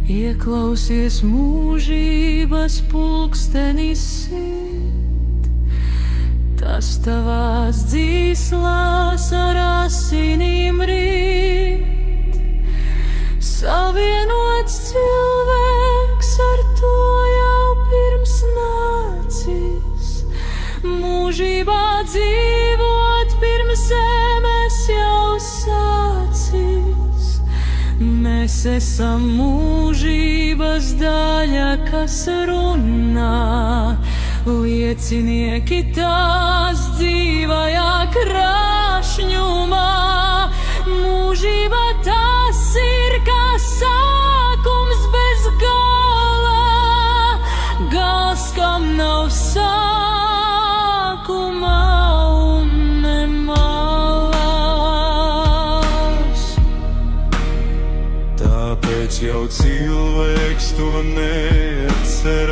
Ieklausies mūžības pulkstenis sit, tas tavās dzīslās ar asinīm rit. Savienots cilvēks ar to jau pirms nācis, mūžībā dzīvot pirms zemes jau sācis. Mēs esam mūžības daļa, kas runā, liecinieki tās dzīvajā krāšņumā. Mūžība tas ir kā sākums bez gala, gals, kam nav sākuma un ne malas. Tāpēc jau cilvēks to neatcerās,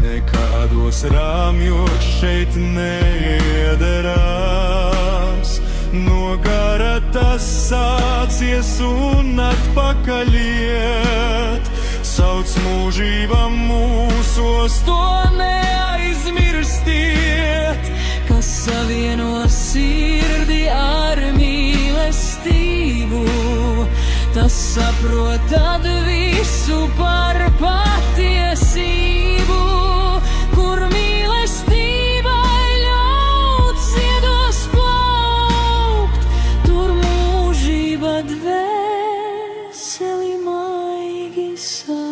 nekādos rāmjos šeit neiederās. No gara tas sācies un atpakaļ iet, sauc mūžība mūsos, to neaizmirstiet. Kas savieno sirdi ar mīlestību, tas saprot tad visu par patiesību. Kur mīlestība ļauts ziedos plaukt, tur mūžība dvēseli maigi sākt.